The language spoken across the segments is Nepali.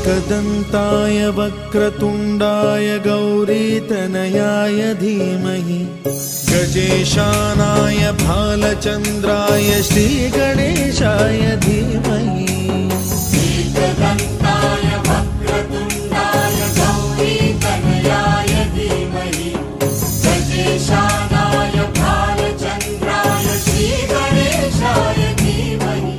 एकदन्ताय वक्रतुण्डाय गौरीतनयाय धीमहि गजेशानाय भालचन्द्राय श्रीगणेशाय धीमहि एकदन्ताय वक्रतुण्डाय गौरीतनयाय धीमहि गजेशानाय भालचन्द्राय श्रीगणेशाय धीमहि।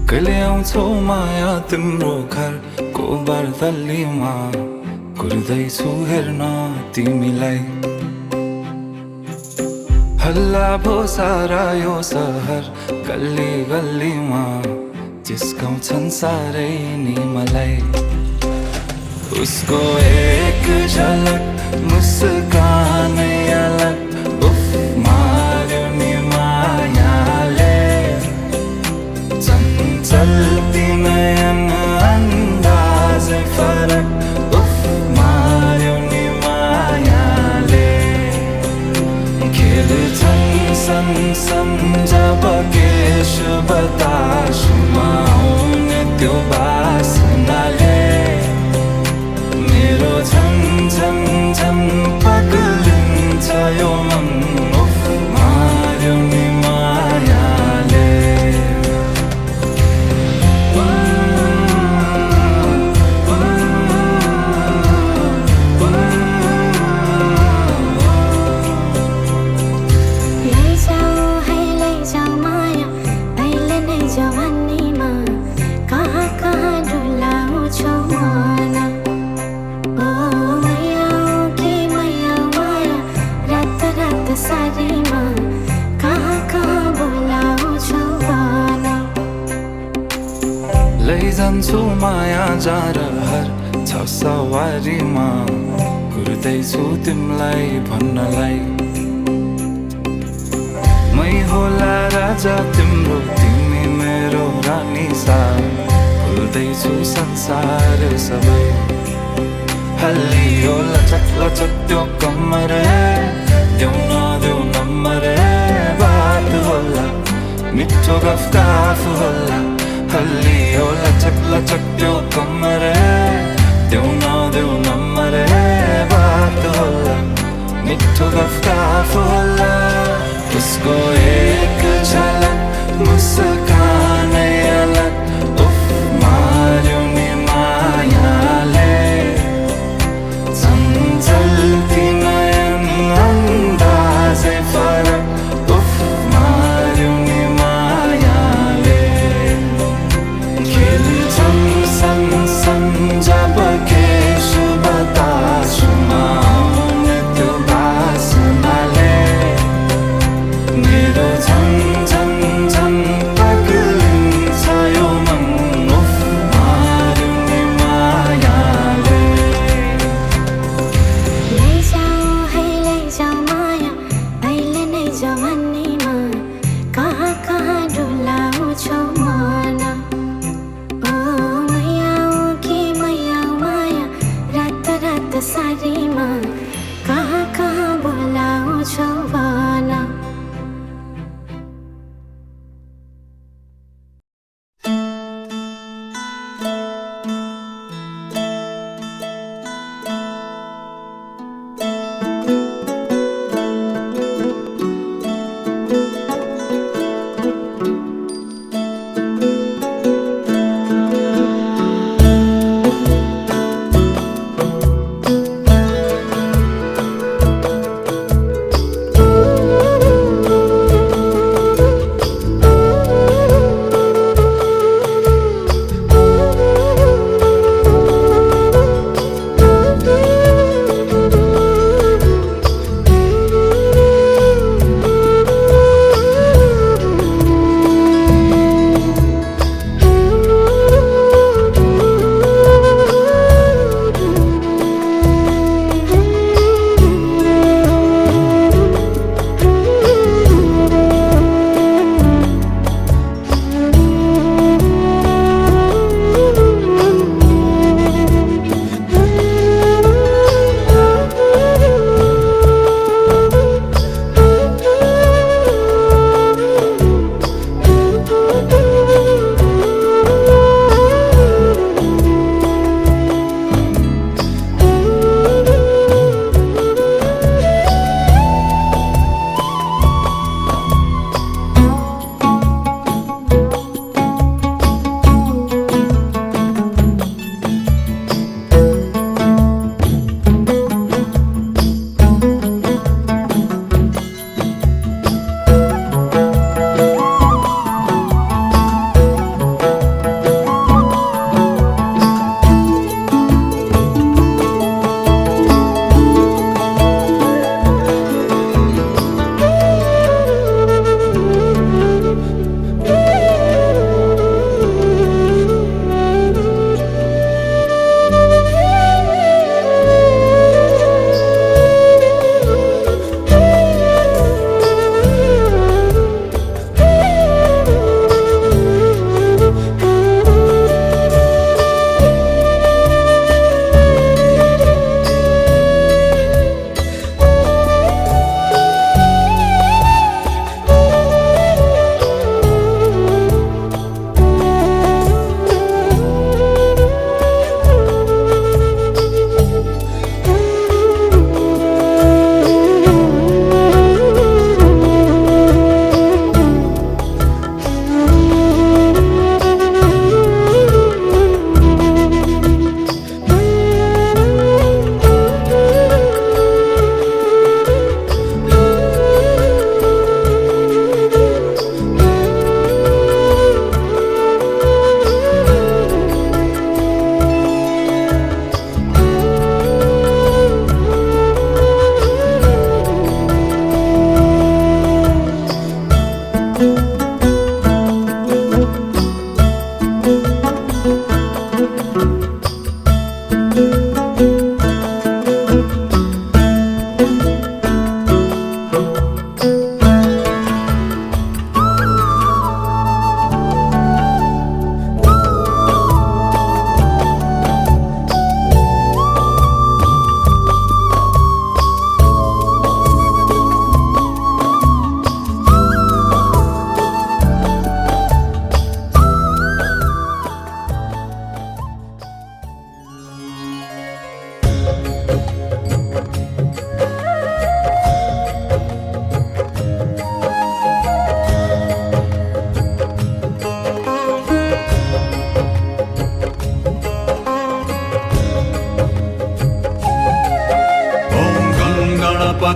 कहिले आउँछौ माया तिम्रो घरको बर्दलीमा कुर्दैछु हेर्न तिमीलाई हल्ला भो सारा यो सहर गल्ली गल्लीमा जिस्काउँछन् सारै नि मलाई उसको एक झलक मुस्कानै अलग उफ मार्यो नि मायाले चल्ती नयन अन्दाजै फरक उफ मार्यो नि मायाले खेल्छन् सन जब केश बतासुमा आउने त्यो बासनाले मेरो झन पग्लिन्छ यो मन उफ मार्यो नि मायाले लैजान्छु माया जारहर छ सवारीमा कुर्दैछु तिमीलाई भन्नलाई मै होला राजा तिम्रो तिमी मेरो रानी सा भुल्दैछु संसार सबै हल्लियो लचक लचक त्यो कम्मर देऊ नदेऊ नम्बर बात होला मिठो गफ होला हल्लियो लचक लचक त्यो कम्मर देऊ नदेऊ नम्बर बात होला मिठो गफ होला उसको एक झलक मुस्कानै अलग उफ मार्यो नि मायाले चल्ती नयन अन्दाजै फरक उफ मार्यो नि मायाले खेल्छन् सन जब केश बतासुमा आउने त्यो बासनाले मेरो झन पग्लिन्छ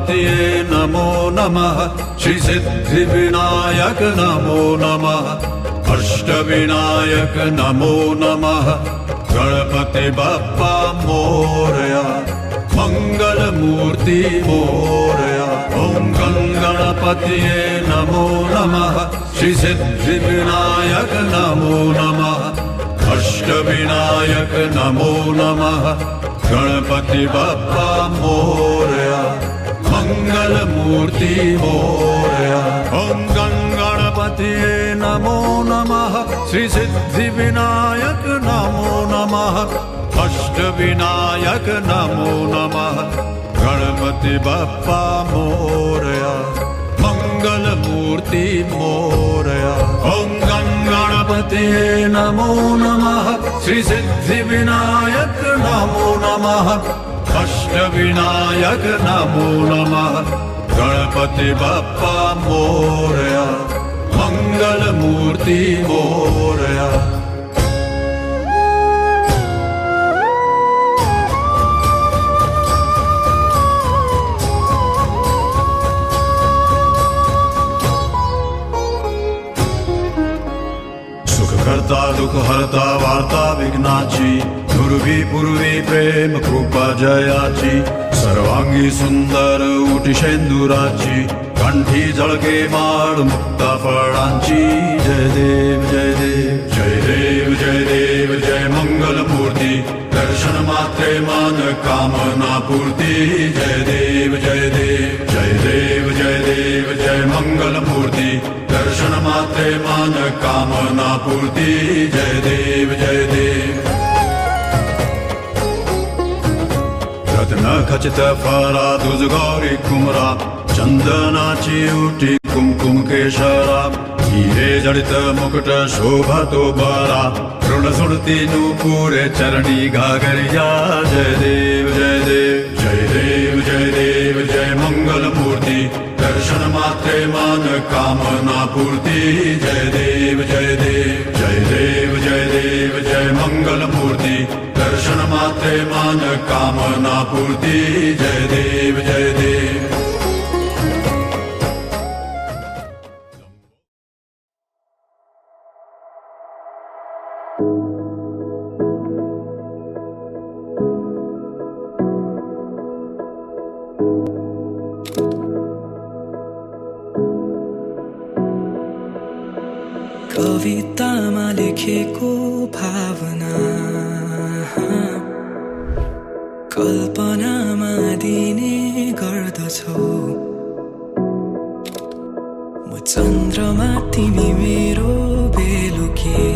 गणपतये नमो नमः श्री सिद्धिविनायक नमो नमः अष्टविनायक नमो नमः गणपति बप्पा मोरया मंगलमूर्ति मोरया ओम गणपतये नमो नमः श्री सिद्धिविनायक नमो नमः अष्टविनायक नमो नमः गणपति बप्पा मोरया मंगलमूर्ति मोरया ओम गणपतये नमो नमः श्री सिद्धिविनायक नमो नमः अष्टविनायक नमो नमः गणपति बप्पा मोरया मंगलमूर्ति मोरया ओम गणपतये नमो नमः श्री सिद्धिविनायक नमो नमः अष्टविनायक नमो नमः गणपति बप्पा मोरया मंगलमूर्ति मोरया करता दुख हरता वार्ता विघ्नाची दुर्वी पूर्वी प्रेम कृपा जयाची सर्वांगी सुंदर उटी शेंदुराची कंठी झळके माळ मुक्ता फळांची जय देव जय देव जय देव जय देव जय मंगल मूर्ती दर्शन मात्रे मान कामना पूर्ती जय देव जय देव जय देव जय देव जय मंगल मूर्ती दर्शन मात्रे मान कामना पूर्ती जय देव जय देव रत्न खचित फरा दुज गौरी कुमरा चंदनाची उटी कुमकुम केशरा हिरे जडित मुकुट शोभतो बरा ऋण सुरती नूपुरे चरणी घागरिया जय देव जय देव जय देव जय देव जय मंगल मूर्ति दर्शन मात्रे मान कामना पूर्ति जय देव जय देव जय देव जय देव जय मंगल मूर्ति दर्शन मात्रे मान कामना पूर्ति जय देव जय देव कवितामा लेखेको भावना कल्पनामा दिने गर्दछौ म चन्द्रमा तिमी मेरो बेलुकी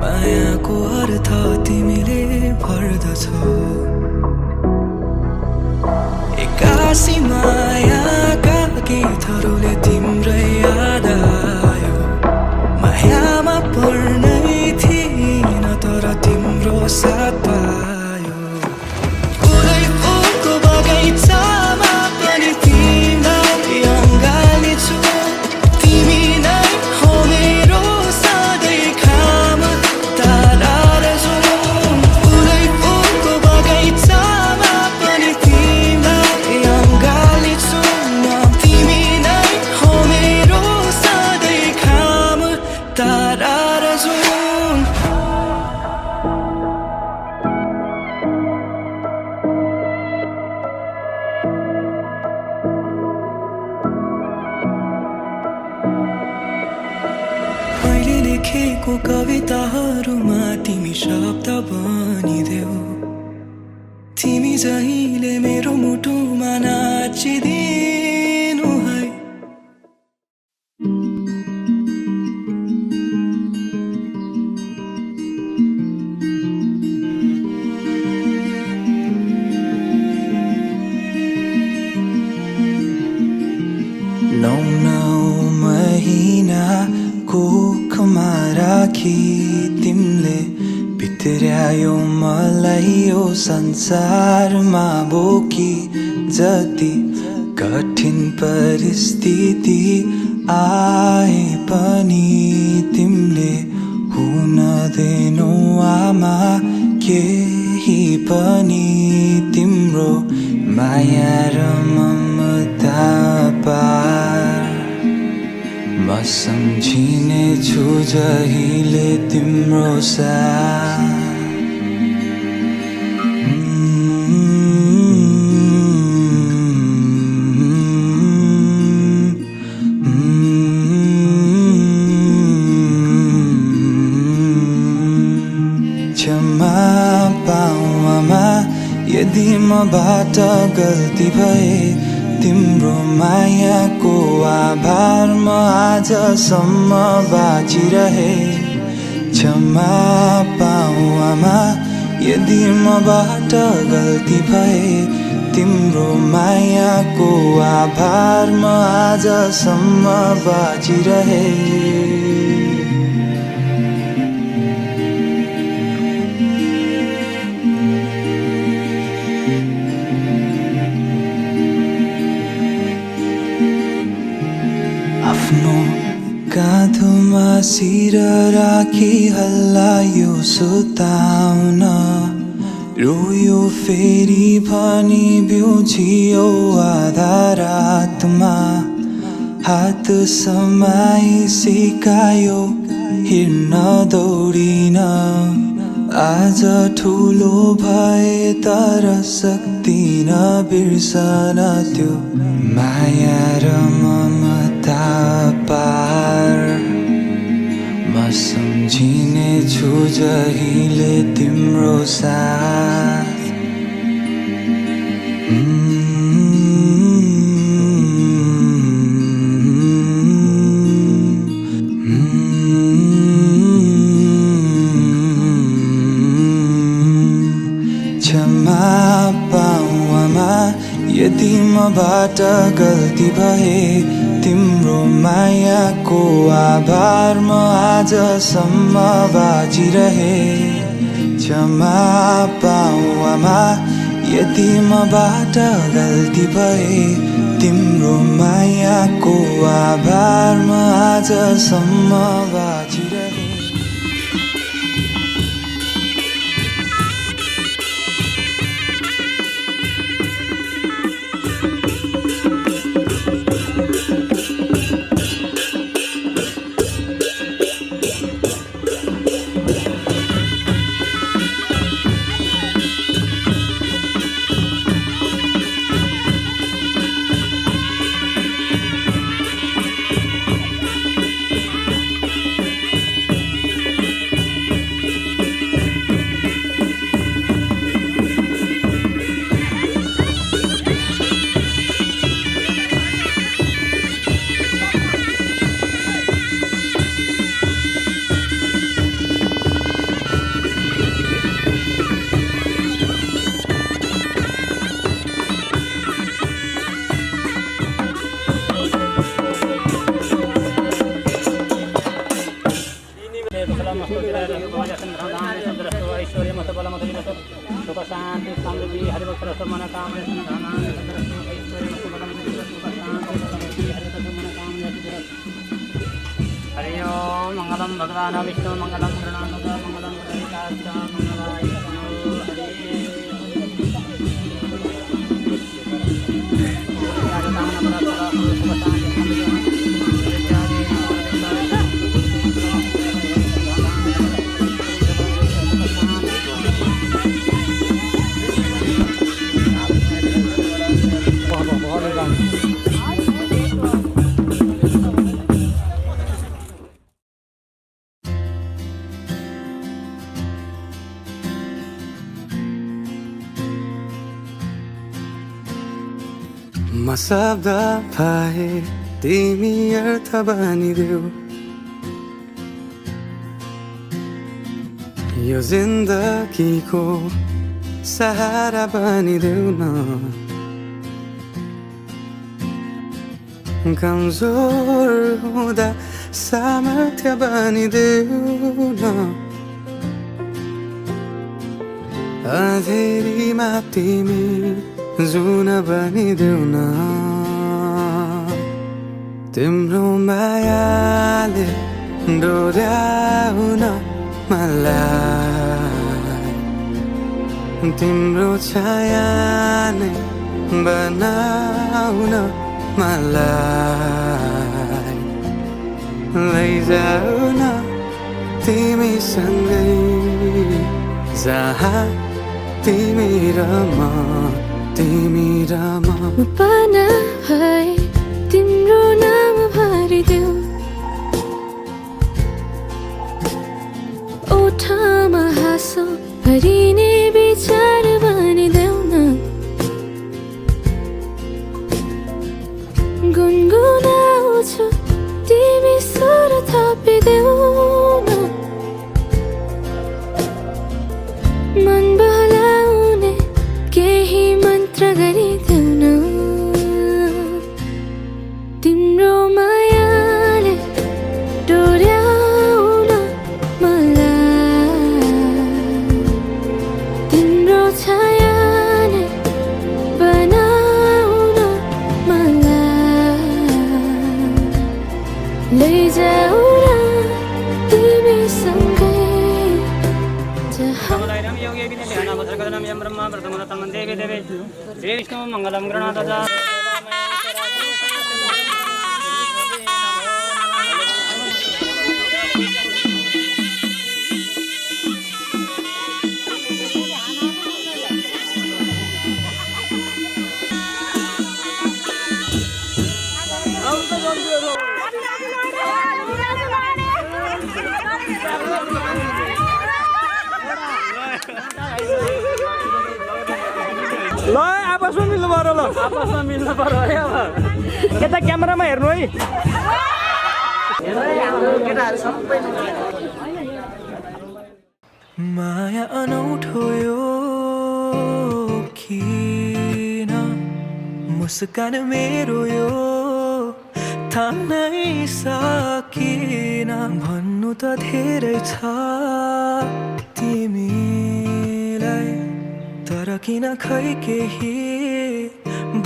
मायाको अर्थ तिमीले भर्दछौ एक्कासी मायाका गीतहरूले तिम्रै याद आयो मायामा पर्नै थिइन तर तिम्रो साथ पायो कुनै फुलको बगैँचामा पनि तिमीलाई अँगाल्छु तिमी नै हो मेरो सधैँ खाम तारा र जुन कुनै फुलको बगैँचामा पनि तिमीलाई अँगाल्छु तिमी नै हो मेरो सधैँ खाम तारा र जुन मैले लेखेको कविताहरूमा तिमी शब्द बनिदेऊ तिमी जहिले मेरो मुटुमा नाचिदिनु है नौ महिना कोखमा राखी तिमीले भित्र्यायो मलाई यो संसारमा बोकी जति कठिन परिस्थिति आए पनि तिमीले हुन दिनु आमा केही पनि तिम्रो माया र ममता पार म सम्झिने छु जहिले तिम्रो साथ क्षमा पाऊ आमा यदि मबाट गल्ती भए तिम्रो मायाको आभार म आजसम्म बाँचिरहे क्षमा पाऊ आमा यदि मबाट गल्ती भए तिम्रो मायाको आभार म आजसम्म बाँचिरहे आफ्नो काँधोमा शिर राखी हल्लायो सुताउन रोयो फेरि भनी बिउझियो आधा रातमा हात समाई सिकायो हिँड्न दौडिन आज ठुलो भए तर सक्दिन बिर्सन त्यो माया र ममता पार म सम्झिने छु जहिले तिम्रो साथ क्षमा पाऊ आमा यदि मबाट गल्ती भए तिम्रो मायाको आभार म आजसम्म बाँचिरहे क्षमा पाऊ आमा यदि मबाट गल्ती भए तिम्रो मायाको आभार म आजसम्म बाँचिरहे हरि ओम मंगलम भगवान विष्णु मंगलम गरुणानंद मंगलम गणेशाच्च मंगलाय म शब्द पाए तिमी अर्थ बनिदेऊ यो जिन्दगीको सहारा बनिदेऊ न कमजोर हुँदा सामर्थ्य बनिदेऊ न अँधेरीमा तिमी जुन बनिदेऊ न तिम्रो मायाले डोर्याउन मलाई तिम्रो छाया नै बनाउन मलाई लैजाऊ न तिमीसँगै जहाँ तिमी र म पाना है तिम्रो नाम भरिदेऊ ओठमा हाँसो भरिने विचार भनिदेऊ न गुनगुनाउँछु तिमी स्वर थपिदेऊ न मन बहलाउने केही मन्त्र गरिदेऊ न तिम्रो मायाले डोर्याउन मलाई तिम्रो छायाले बनाउन मलाई लैजाऊ न तिमीसँगै जहाँ योगी विद्यानामोदरकदनं यं ब्रह्मा प्रथमोत्तमं देवी देवे श्री विष्णु मंगलं गृणातजा ल आपसमा मिल्नु पर्यो ल आपसमा मिल्नु पर्यो है अब यता क्यामेरामा हेर्नु है माया अनौठो यो किन मुस्कान मेरो यो थाम्नै सकिन भन्नु त धेरै छ तिमीलाई तर किन खै केही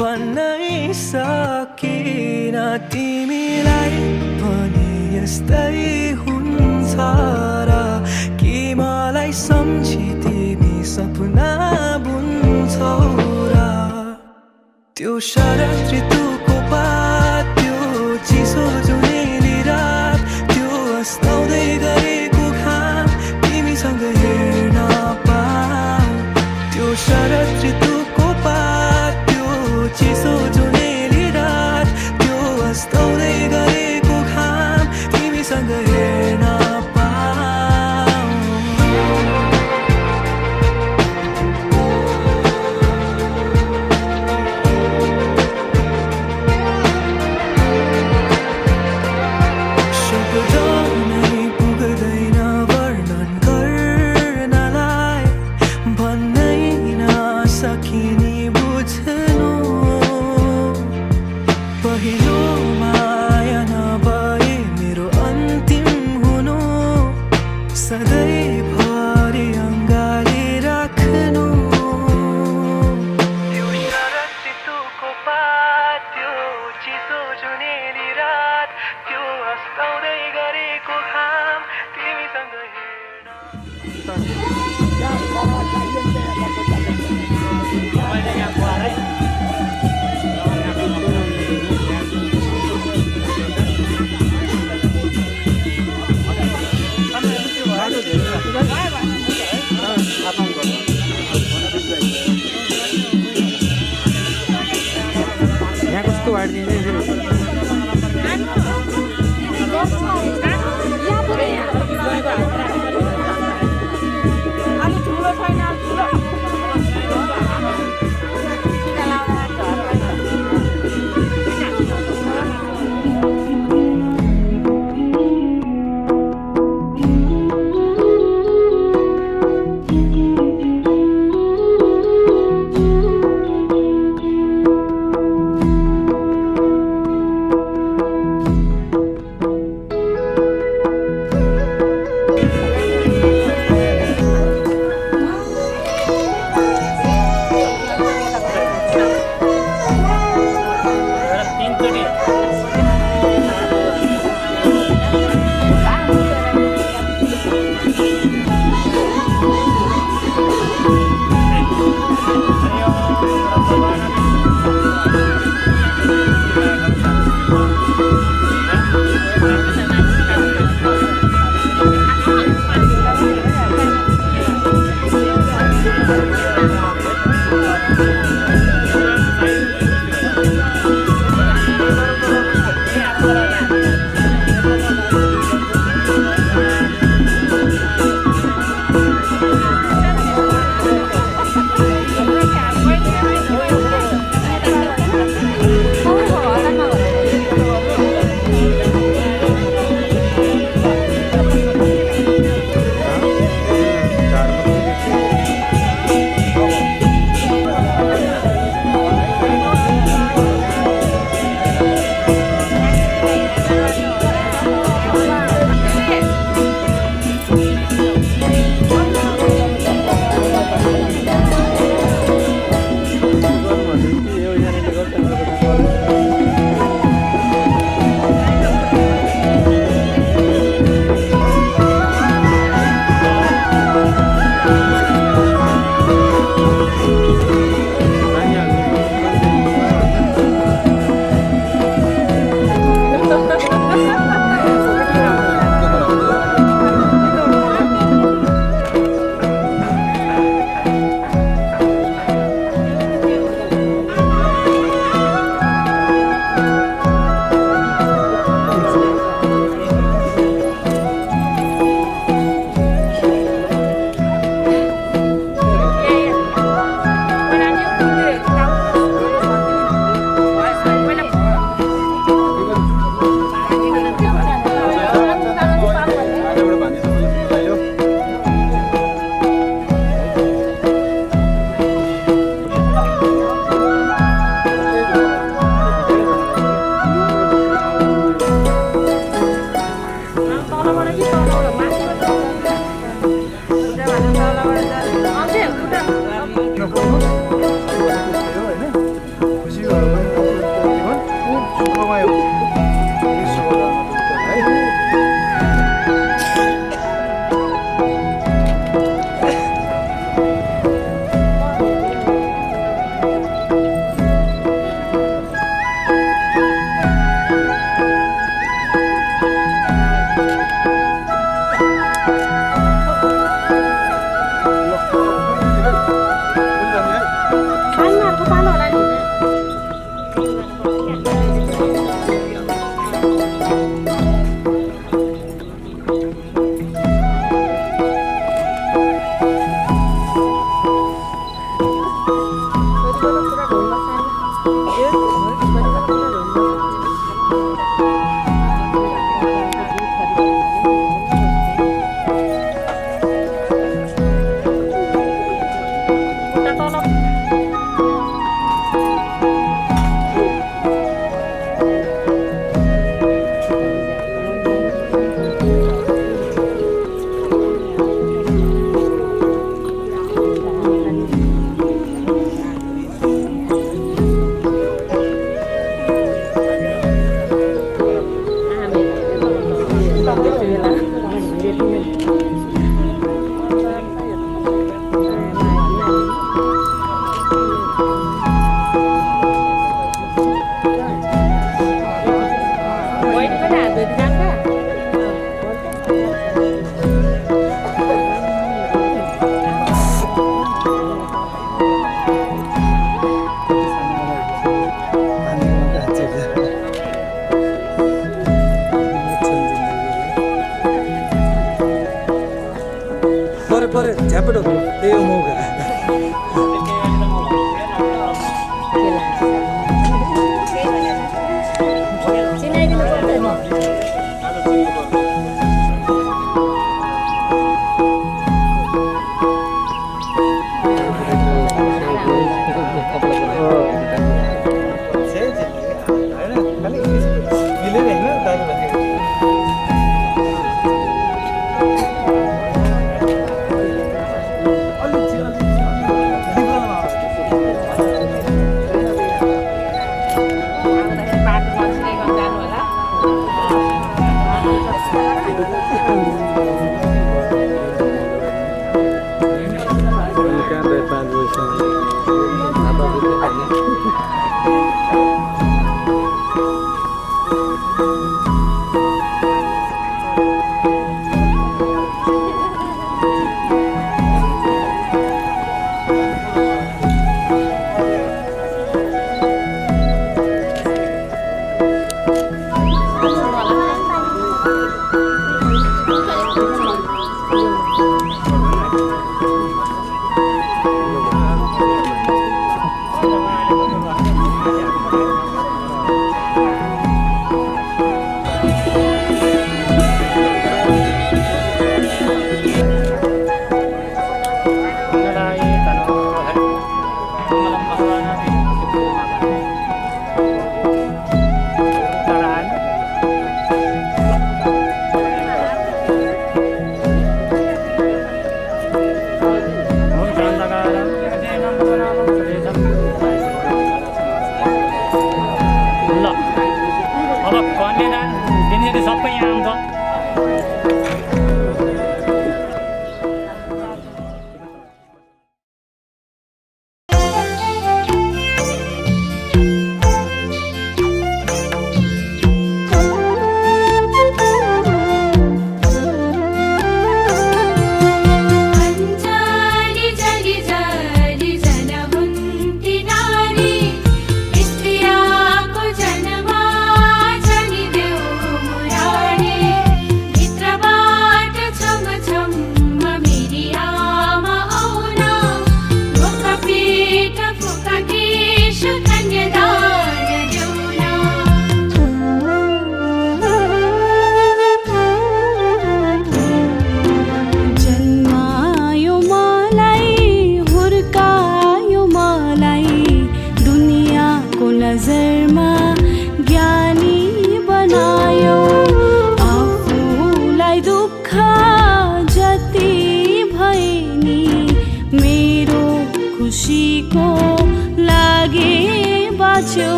भन्नै सकिन तिमीलाई पनि यस्तै हुन्छ र कि मलाई सम्झी तिमी सपना बुन्छौ र त्यो शरद ऋतुको बात त्यो चिसो जुनेली रात त्यो अस्ताउँदै गरेको घाम तिमीसँग हेर्न पाऊ त्यो शरद ऋतुको बात त्यो चिसो जुनेली रात त्यो अस्ताउँदै गरेको घाम तिमीसँग हेर्न यहाँ कस्तो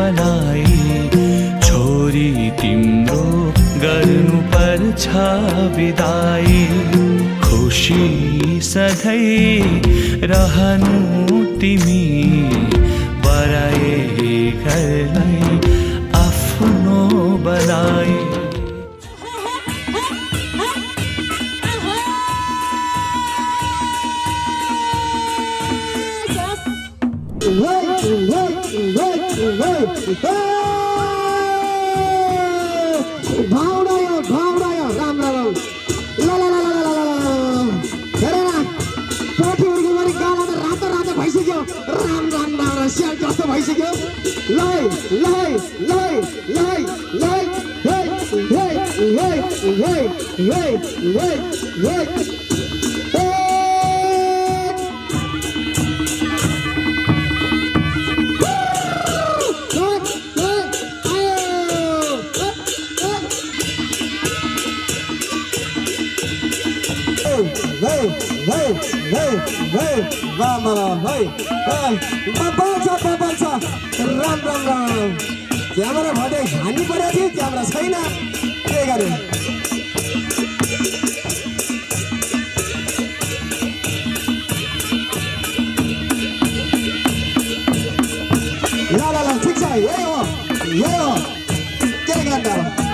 मलाई छोरी तिम्रो गर्नु पर्छ बिदाई खुसी सधैँ रहनु तिमी बराए घरलाई आफ्नो बनाई भाउडायो राम राम ल ल ल ल ल हेर न पोथी उर्गी गरी गाला त रातो रातो भइसक्यो राम राम राम स्याल जस्तो भइसक्यो लै लै लै लै लै हे हे हे हे हे हे हे राम राम राम क्यामेरा भटे हान्नु परेको थियो क्यामेरा छैन के गरे ल ल ल ठिक छ यही हो के गर्दा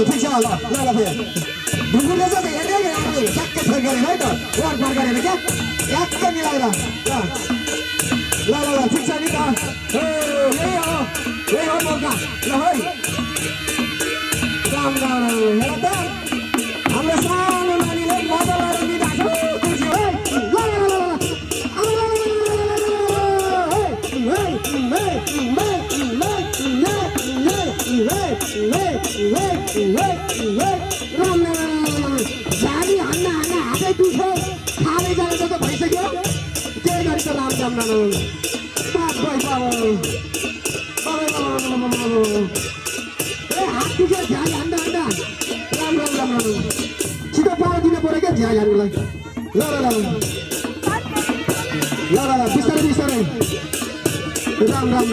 ठिक छ ल फेरि ढुङ्गुरले चाहिँ हेर्दै ट्याक्कै फेरि गरेन है त वार पार गरेन क्या ट्याक्कै मिलाएर ल ठिक छ नि त यही हो मौका ल है राम राम हेर त हाम्रो सानो नानीले मजा गरेर बिताएको खुसी है झाडी हान्न हातै दुख्यो खाँदै जाने जस्तो भइसक्यो के गरी त राम राम हात दुख्यो झ्याली हान्दा राम राम छिटो पावर दिनु पऱ्यो क्या झ्याली हान्नुलाई ल बिस्तारै राम राम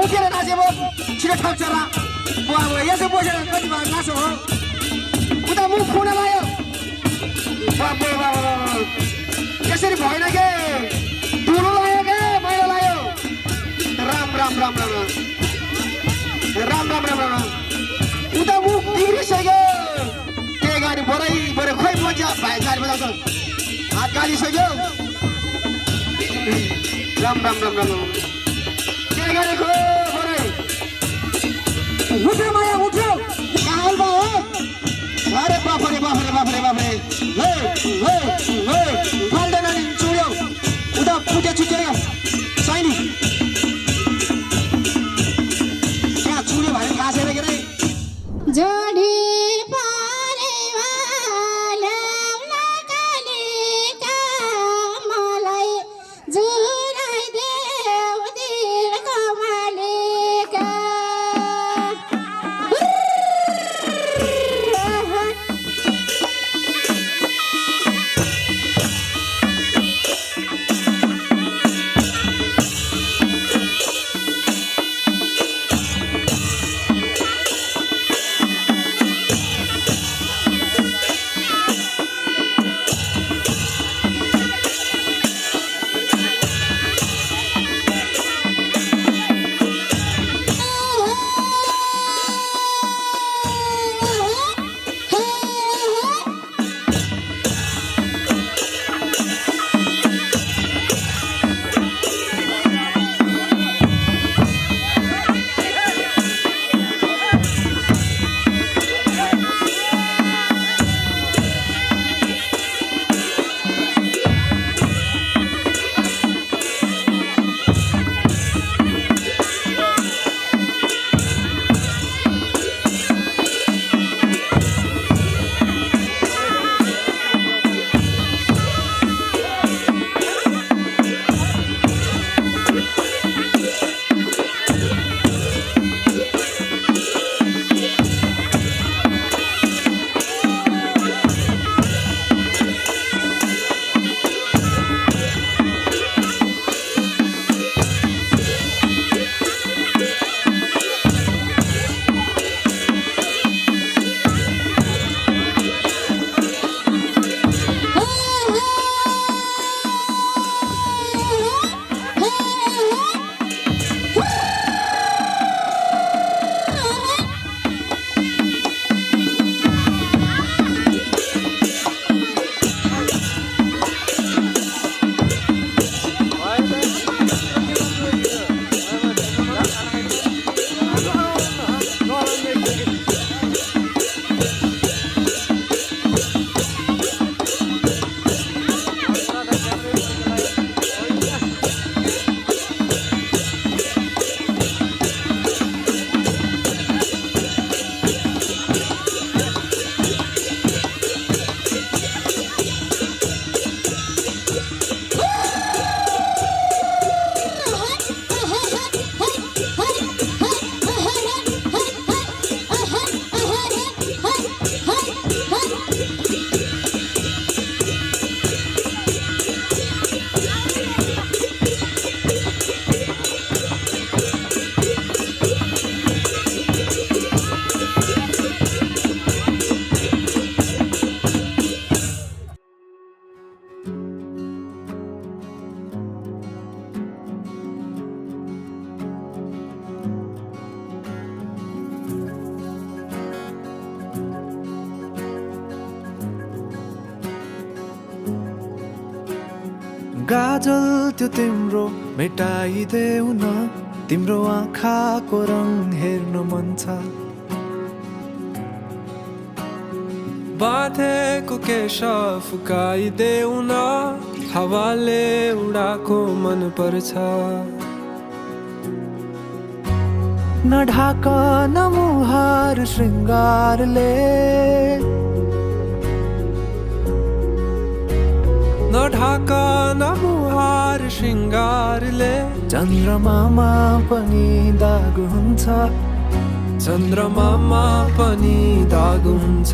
उठेर नाचे भयो छिटो ठक्छ र यसो बसेर कति नाच्यो हो उता मुख खुन लायो यसरी भएन के धुलो लायो के मैला लायो राम उता मुख बिग्रिसक्यो के गर्ने बरै खोइ बजा भाइ गाडी बजाउँछ हात गालिसक्यो राम के गरेको बरै उठ्यो माया उठ्यो काल भयो अरे बाफरे फाल्दैन नि चुड्यो उता फुटे छुट्यो सैनी त्यहाँ चुड्यो भने गाँसेर के रे जोडी काजल त्यो तिम्रो मेटाइदेऊ न तिम्रो आँखाको रङ हेर्न मन छ बाँधेको केश फुकाइदेऊ न हावाले उडाको मन पर्छ न ढाक न मुहार श्रृङ्गारले न ढाक न मुहार श्रृङ्गारले चन्द्रमामा पनि दाग हुन्छ चन्द्रमामा पनि दाग हुन्छ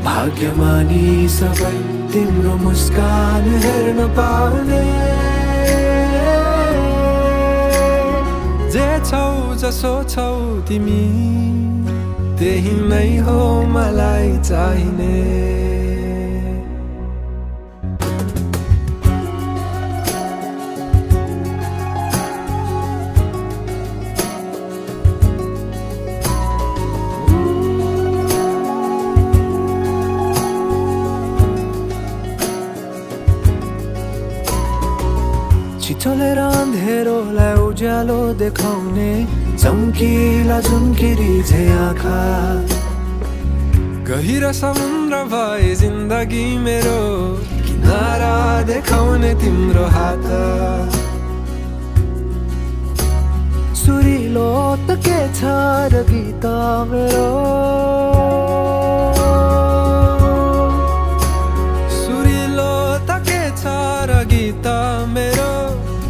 भाग्यमानी सबै तिम्रो मुस्कान हेर्न पाउने जे छौ जसो छौ तिमी त्यही नै हो मलाई चाहिने चलेर अँधेरोलाई उज्यालो देखाउने चम्किला झुम्किरी झे आँखा गहिरो समुद्र भए जिन्दगी मेरो किनारा देखाउने तिम्रो हात सुरिलो त के छ र गीत मेरो सुरिलो त के छ र गीत मेरो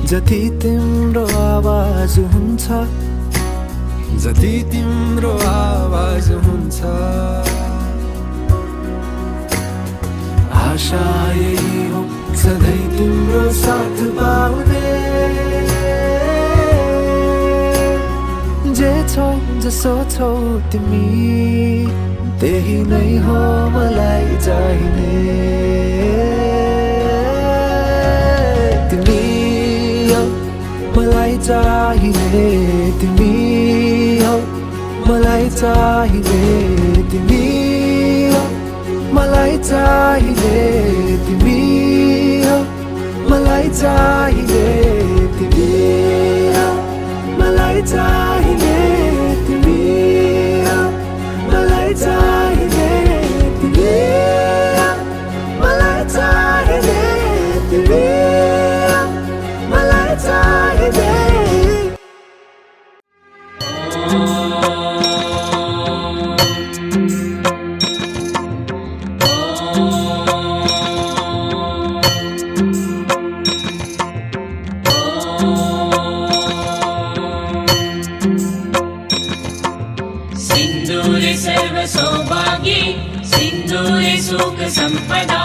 जति तिम्रो आवाज हुन्छ जति तिम्रो आवाज हुन्छ आशा यही हो सधैँ तिम्रो साथ पाउने जे छौ जसो छौ तिमी त्यही नै हो मलाई चाहिने मलाई चाहिने तिमी हौ मलाई चाहिने तिमी हौ मलाई चाहिने तिमी हौ मलाई चाहिने तिमी हौ मलाई चाहिने तिमी हौ मलाई चाहिने तिमी हौ मलाई चाहिने तिमी हौ मलाई चाहिने सिन्दूरे सर्व सौभाग्ये सिन्दूरे सुख संपदा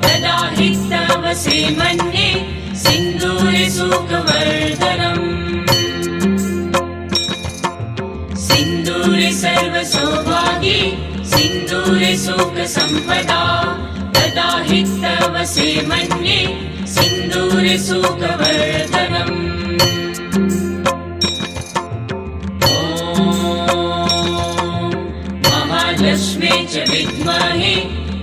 तदा हि तव सेमन्ये सिन्दूरे सुखवर्धनम् सिन्दूरे सर्व सौभाग्ये सिन्दूरे सुख संपदा तदा हि तव सेमन्ये सिन्दूरे सुखवर्धनम् लक्ष्मी च विद्महे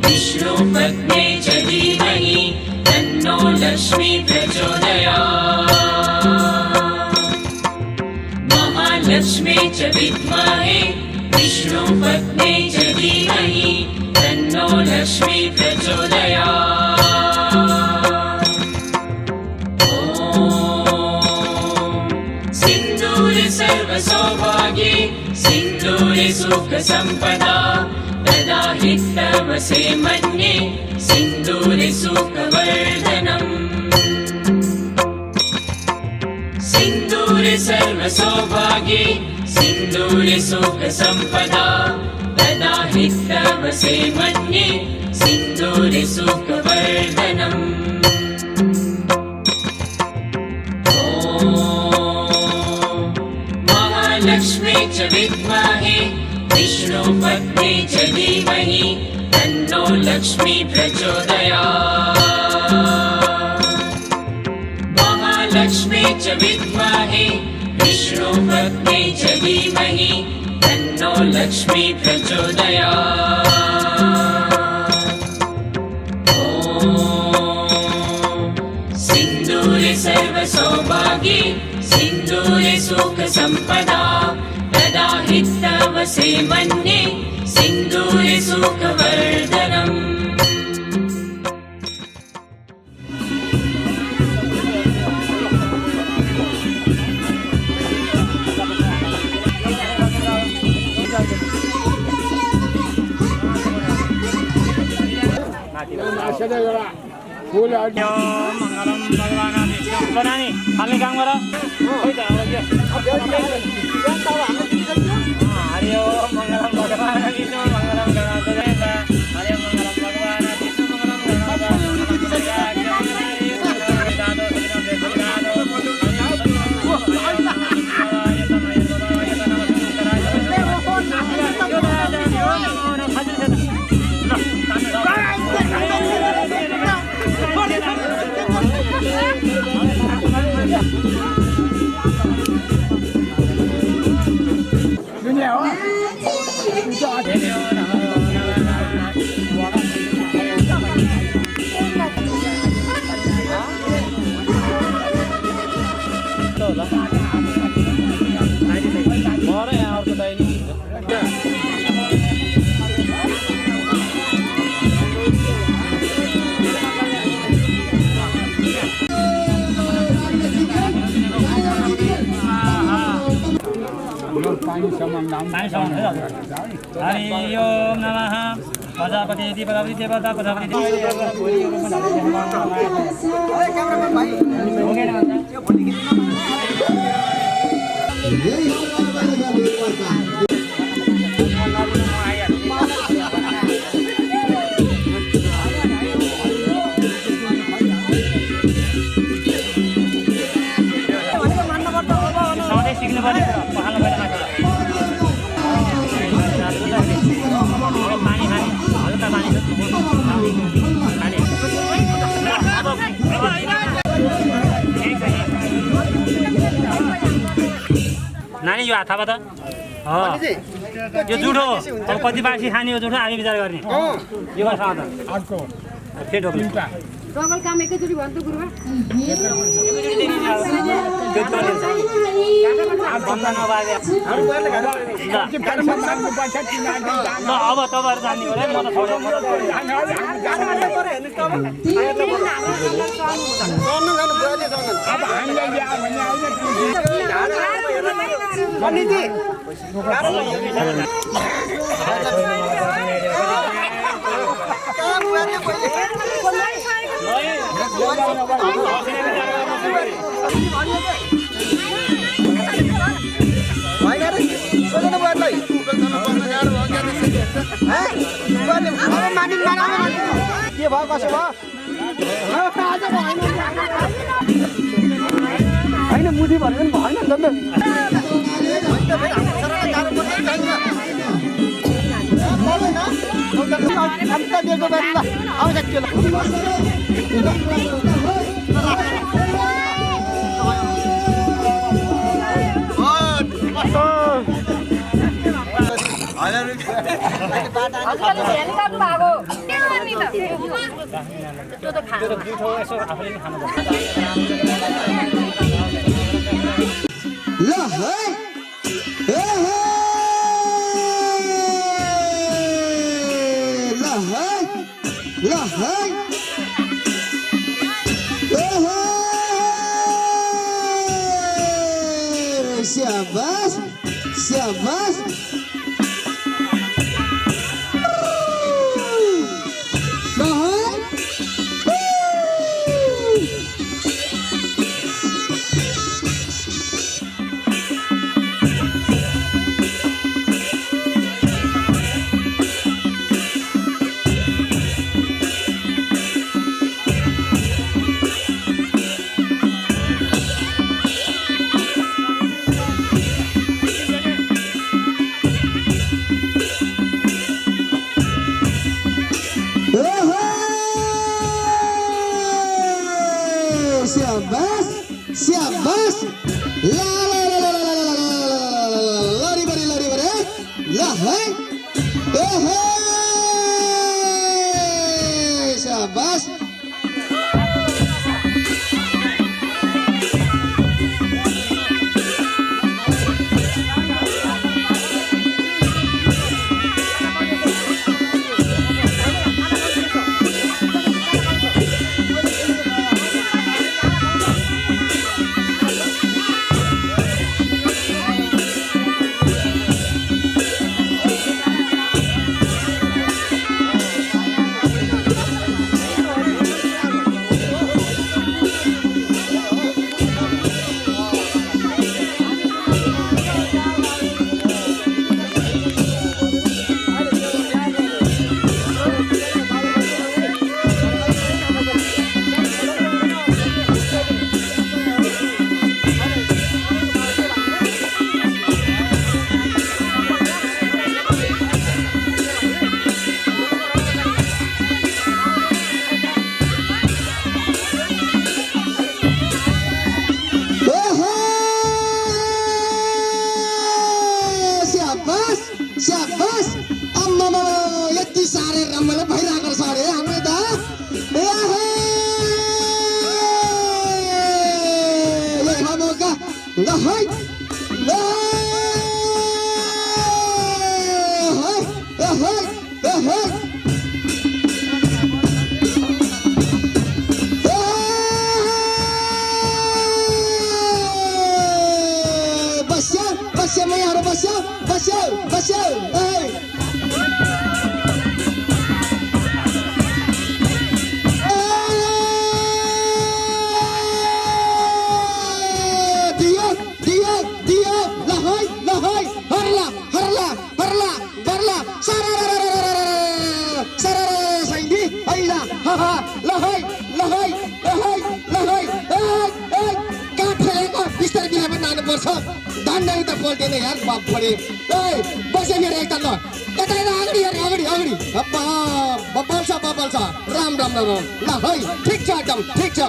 विष्णुपत्ने च धीमहि तन्नो लक्ष्मी प्रचोदयात् महालक्ष्मी च विद्महे विष्णुपत्ने च धीमहि तन्नो लक्ष्मी प्रचोदयात् सिन्दूरे सर्व सौभाग्ये सिन्दूरे सुख संपदा तदा हि तव सेमन्ये सिन्दूरे सुखवर्धनम् सिन्दूरे सर्व सौभाग्ये सिन्दूरे सुख संपदा तदा हि तव सेमन्ये सिन्दूरे सुखवर्धनम् लक्ष्मी च विद्महे विष्णुपत्ने च धीमहि तन्नो लक्ष्मी प्रचोदयात् महालक्ष्मी च विद्महे विष्णुपत्ने च धीमहि तन्नो लक्ष्मी प्रचोदयात् सर्व सौभाग्ये सिन्दूरे सुख सम्पदा तदा हि तव सेवन्ये सिन्दूरे सुखवर्धनम् मङ्गलं भगवान् विष्णु नानी फाल्ने काम गर हरि ओम मङ्गलं भगवान् विष्णु मङ्गलं गणाधिपतये हरि ओम मङ्गलं भगवान् विष्णु मङ्गलं हरि ओम नमः प्रजापति प्रजापति देवता प्रजापति सिक्नु पर्ने पखाल्नु पर्ने पानी खाने हल्का पानी नानी यो हात त यो जुठो अब कति बासी खाने हो जुठो हामी विचार गर्ने यो गर्छ फेरि ढोक्नु डबल काम एकैचोटि भन्छु गुरुमा अब तपाईँहरू जान्ने हो म त छोडेँ के भयो कसो भयो होइन मुठी भनेको पनि भएन नि त दिएको बेला आउँछ त्यो Syabas, syabas. Syabas, syabas. Lari bari, lah, hai. Syabas. साह्रै रमाइलो भइरहेको छ अरे हामी त मौका ल है बस्यो मैयाहरू बस्यो बस्यो बस्यो दियो दियो दियो ल है हर्ला हर्ला हर्ला गर्ला सारा सैनी हैला हा ल है काठेको बिस्तारै बिरामा नानु पर्छ दान्दै त बोल्दैन यार बाप परे ए बसे फेरि एकताल ल यता यता अगाडि हेर अगाडि अगाडि अब्बा बबल छ राम ल है ठिक छ एकदम ठिक छ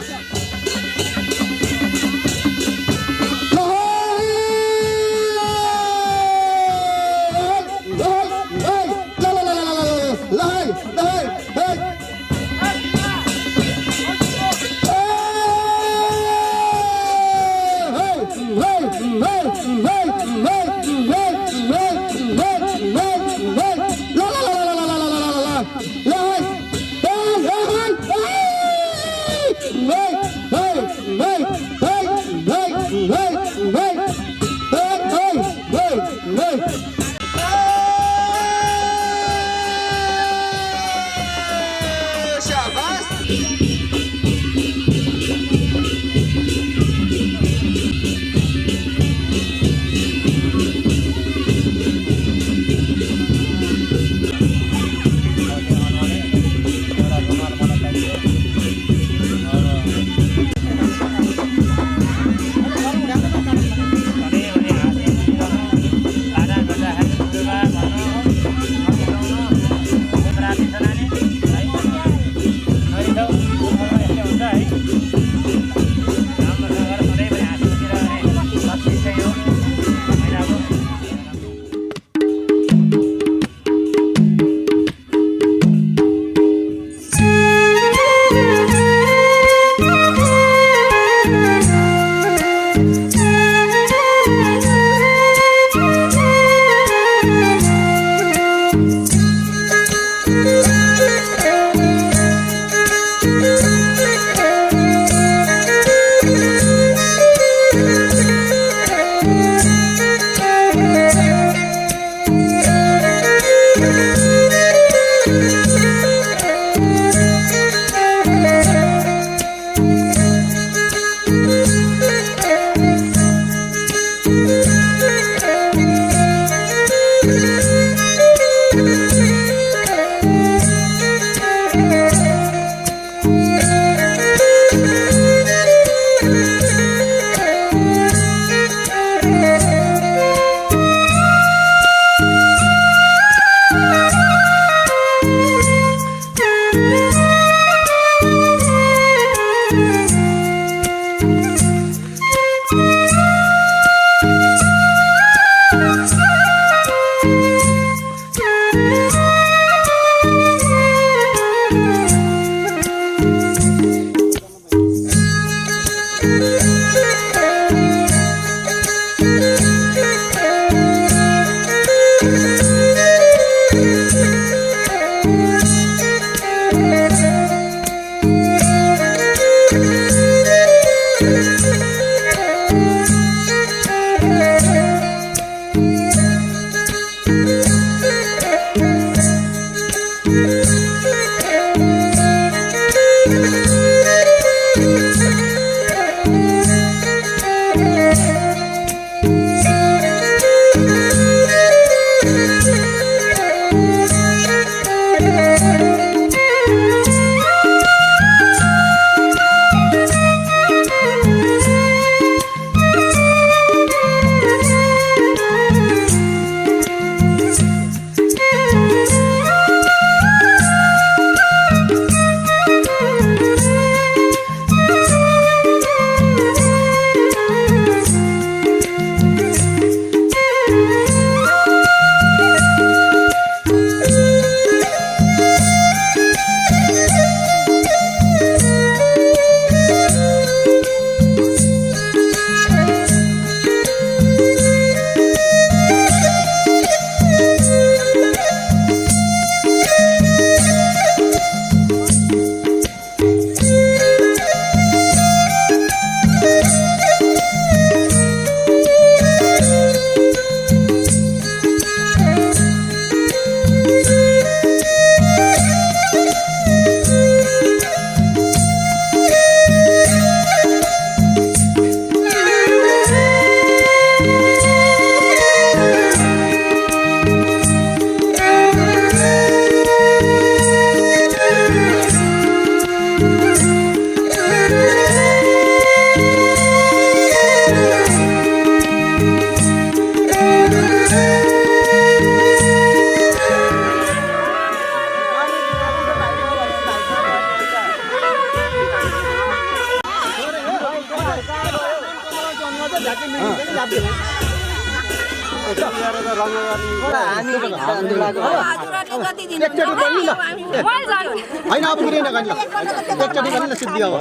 होइन अब कुरै नगर्नु एकचोटि पनि न सिद्धि अब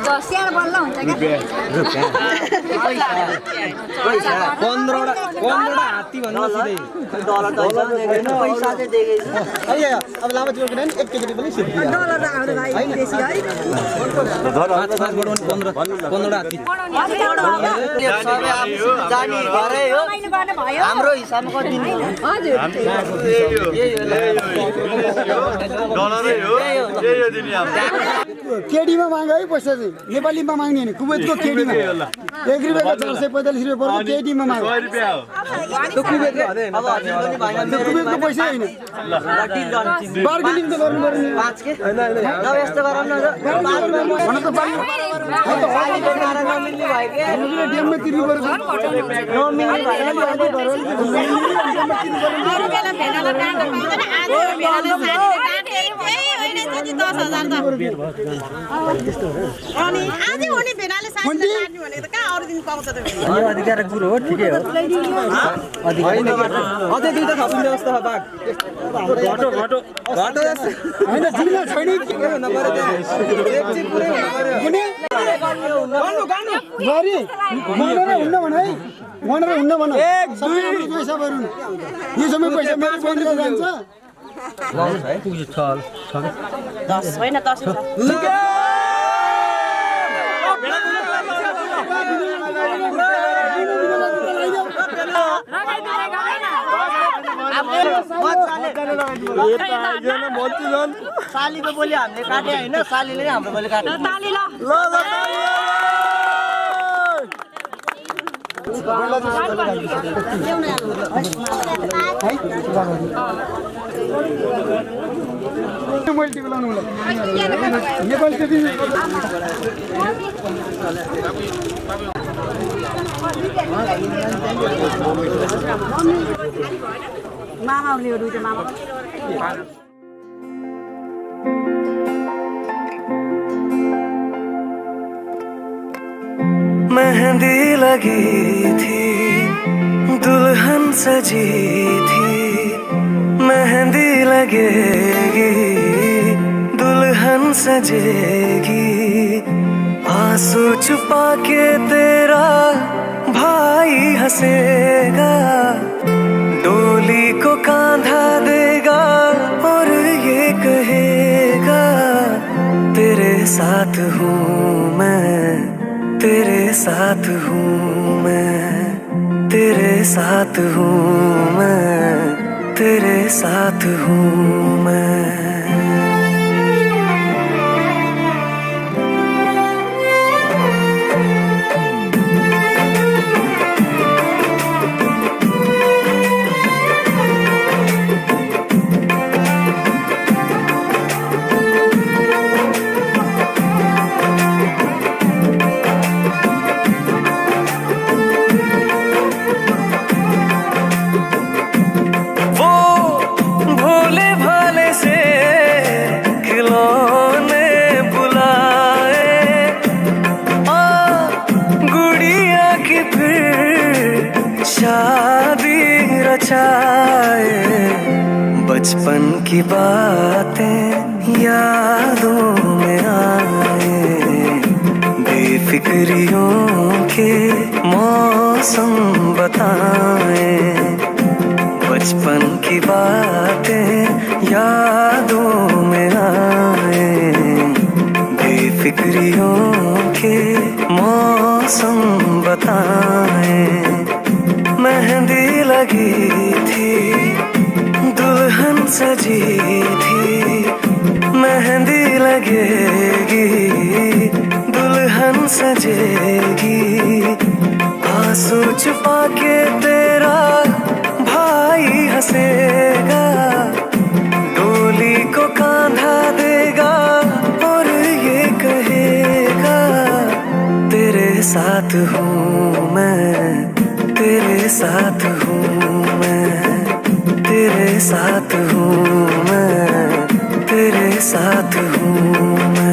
दसियार बल्ल हुन्छ क्या 15वटा हात्ती भन्नु सिधै पैसा चाहिँ देखेछु अब लामा चुरोको नि एकचोटि पनि सिद्धि डलर आउने भाइ देशी है 15वटा हात्ती सबै जानी घरै हो हाम्रो हिसाबमा कति दिनु हजुर केडीमा माग्यो है पैसा चाहिँ नेपालीमा माग्ने होइन कुवेतको केडीमा 1 रुपियाँको 445 रुपियाँ पर्छ केडीमा माग्यो अब हजुर पनि भएन त्यो कुवेतको पैसा होइन बार्गेनिङ त गर्नु पर्ने 5 के हैन यस्तो गरौँ न भन त पाइयो नमिल्ने भयो के डेममा तिर्नु पर्छ नमिल्ने यो अधिकार कुरो हो ठिकै हो अझै दुईटा थपिने व्यवस्था बाघ घटो होइन जिल्ला छैन के हुन पर्यो त्यहाँ एक चाहिँ पुरै हुन पर्यो कुनै गरी भनेर हुन्न भन है भनेर हुन्न भन सबै पैसा भरौँ यो सबै पैसा मेरो बहिनीलाई जान्छ सालीको बोली हामीले काटे होइन सालीले हाम्रो बोली काटे मल्टीको लाउनु होला नेपाल त्यति मामाहरूले दुईटा मामा मेहंदी लगी थी दुल्हन सजी थी मेहंदी लगेगी दुल्हन सजेगी आंसू छुपा के तेरा भाई हंसेगा डोली को कांधा देगा और ये कहेगा तेरे साथ हूँ मैं तेरे साथ हूँ मैं तेरे साथ हूँ मैं तेरे साथ हूँ मैं बचपन की बातें यादों में आए बेफिक्रियों के मौसम बताए बचपन की बातें यादों में आए बेफिक्रियों के मौसम बताए मेहंदी लगी थी दुल्हन सजी थी मेहंदी लगेगी दुल्हन सजेगी आंसू छुपा के तेरा भाई हंसेगा डोली को कांधा देगा और ये कहेगा तेरे साथ हूँ मैं तेरे साथ हूँ मैं तेरे साथ हूँ मैं तेरे साथ हूँ मैं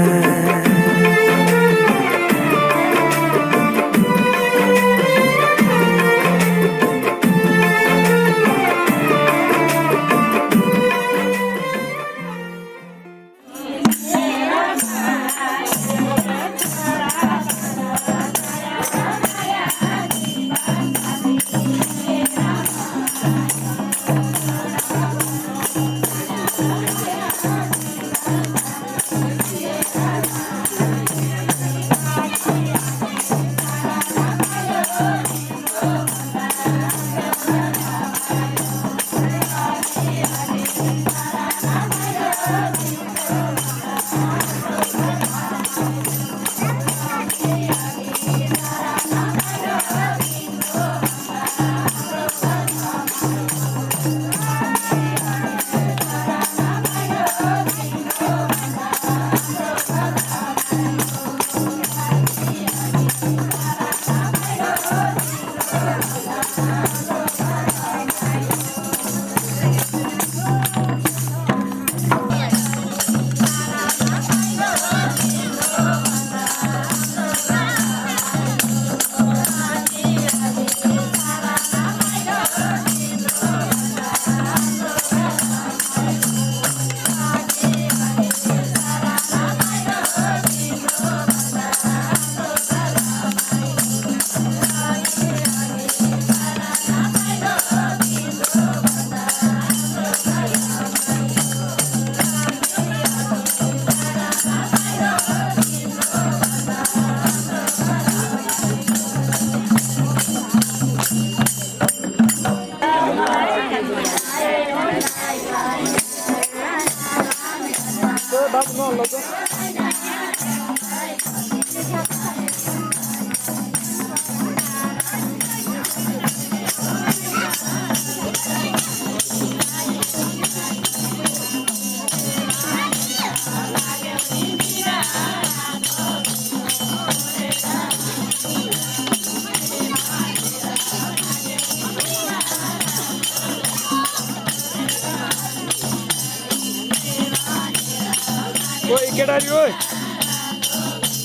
ओइ केटारी ओइ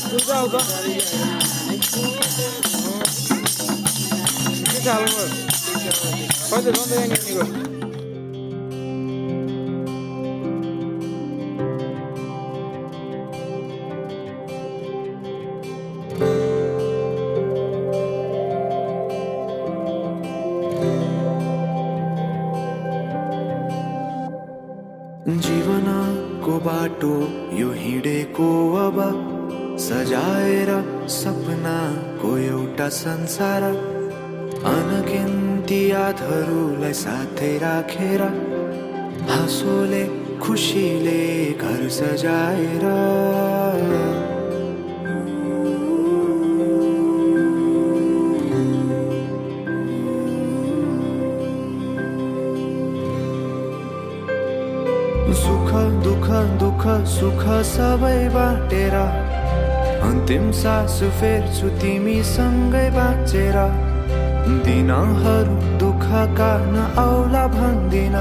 कुन आउँछ के छ हाल्नु कहिले रन्दै निको जीवनको बाटो यो हिँडेको अब सजाएर सपनाको एउटा संसार अनगिन्ती यादहरूलाई साथै राखेर हाँसोले खुसीले घर सजाएर सुख दुःख दुःख सुख सबै बाटेर अन्तिम सास फेर्छु तिमीसँगै बाँचेर दिनहरू दुःखका नआउला भन्दिन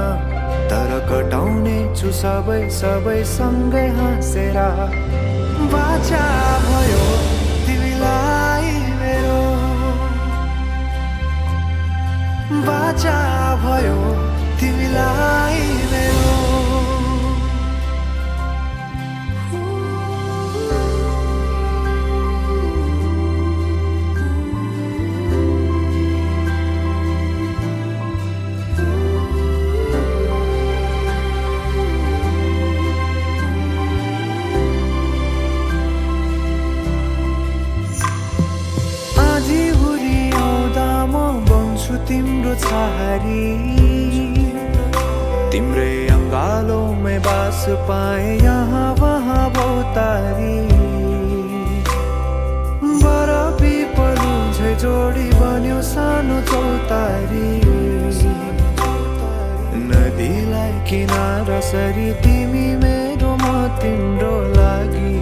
तर कटाउने छु सबै सबै सँगै हाँसेर बाचा भयो तिमीलाई मेरो बाचा भयो तिमीलाई मेरो तिम्रो छहारी तिम्रै अङ्गालोमै बास पाए यहाँ वहाँ बहुतारी बरफी पलु झै जोडी बन्यो सानो चौतारी नदीलाई किनारा सरी तिमी मेरो म तिम्रो लागि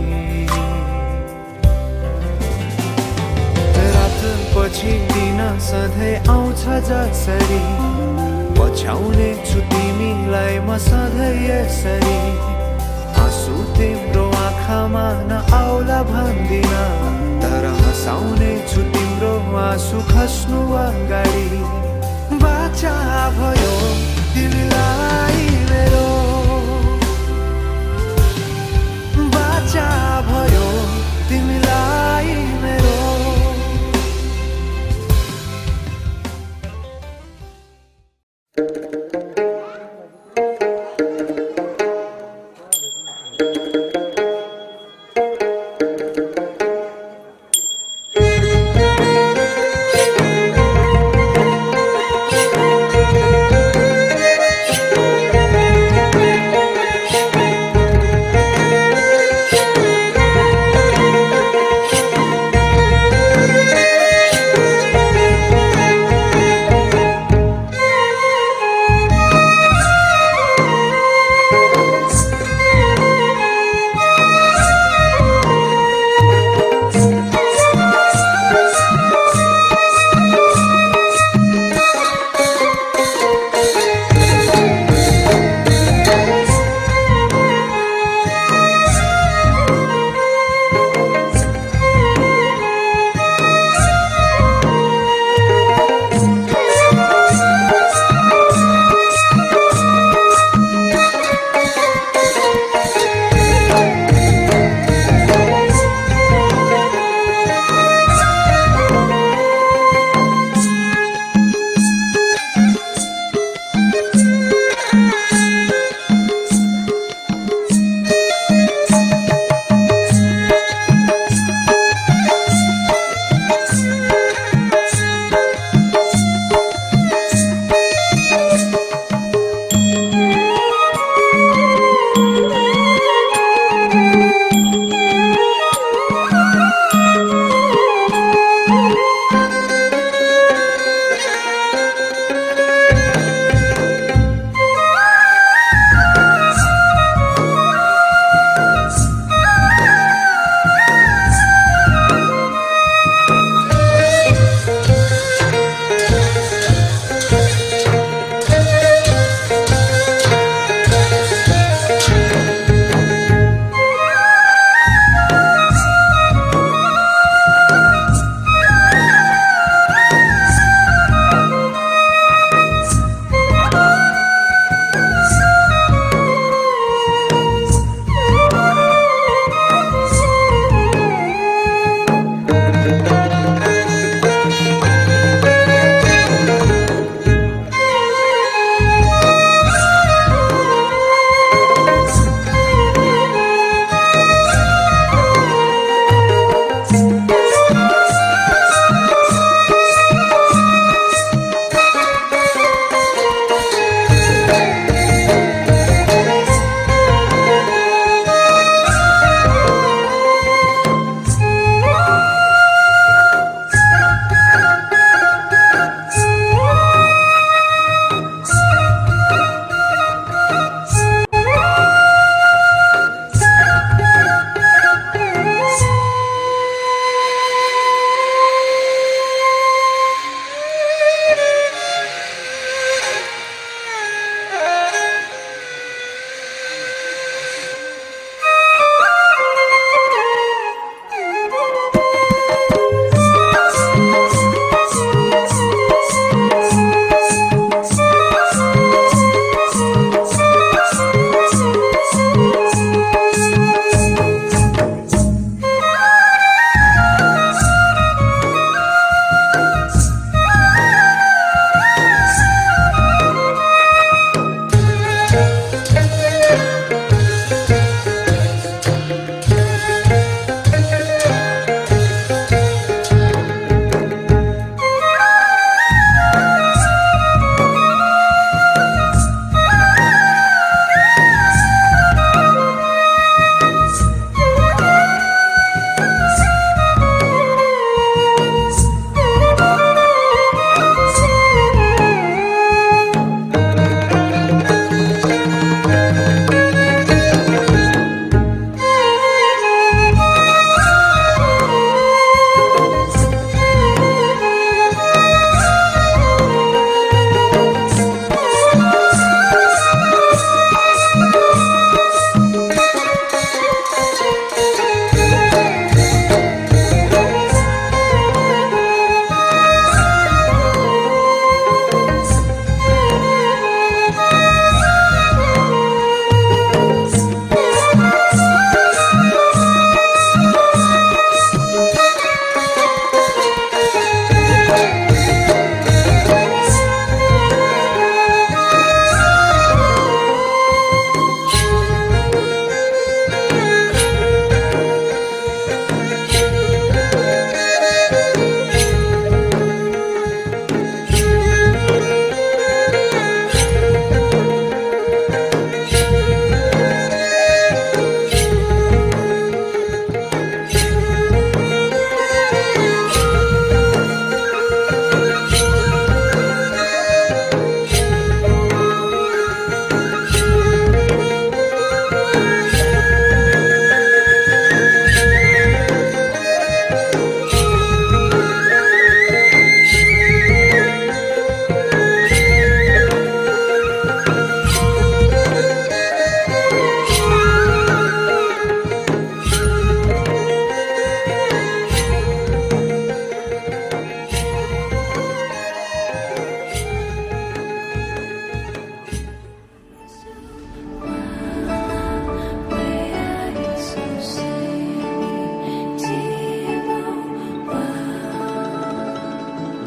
पछि दिन सधैँ आउँछ जसरी पछ्याउने छु तिमीलाई म सधैँ यसरी आँसु तिम्रो आँखामा नआउला भन्दिन तर हँसाउने छु तिम्रो आँसु खस्नु अगाडि बाचा भयो तिमीलाई मेरो बाचा भयो तिमीलाई मेरो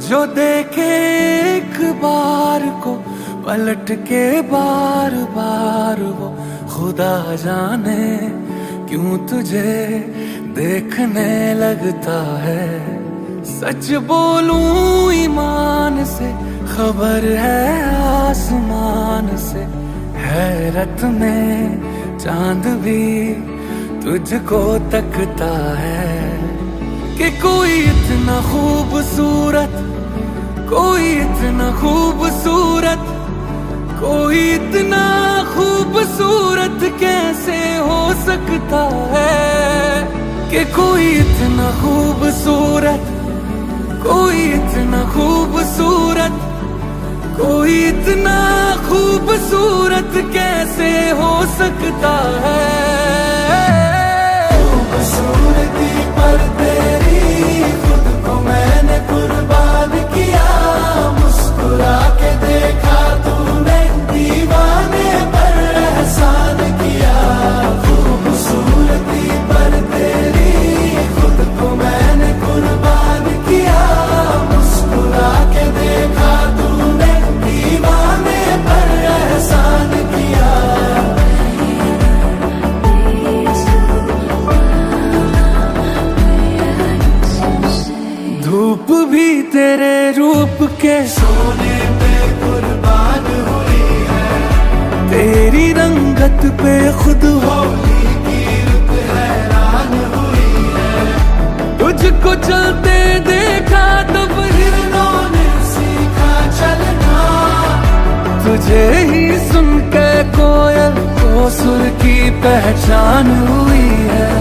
जो देखे एक बार को पलट के बार बार वो खुदा जाने क्यों तुझे देखने लगता है। सच बोलूं ईमान से खबर है आसमान से, हैरत में चांद भी तुझको तकता है कि कोई इतना खूबसूरत, कोई इतना खूबसूरत, कोई इतना खूबसूरत कैसे हो सकता है कि कोई इतना खूबसूरत, कोई इतना खूबसूरत, कोई इतना खूबसूरत कैसे हो सकता है। खूबसूरती पर तेरी खुद को मैंने कुर्बान किया, मुस्कुरा के देखा तूने दीवाने पर एहसान किया। खूबसूरती पर तेरी खुद को मैंने कुर्बान किया, मुस्कुरा के देखा तूने दीवाने पर एहसान किया। धूप भी तेरे रूप के सोने पे कुर्बान हुई है, तेरी रंगत पे खुद होली की रुत हैरान हुई है। तुझको चलते देखा तब हिरणों ने सीखा चलना, तुझे ही सुन के कोयल को सुर की पहचान हुई है।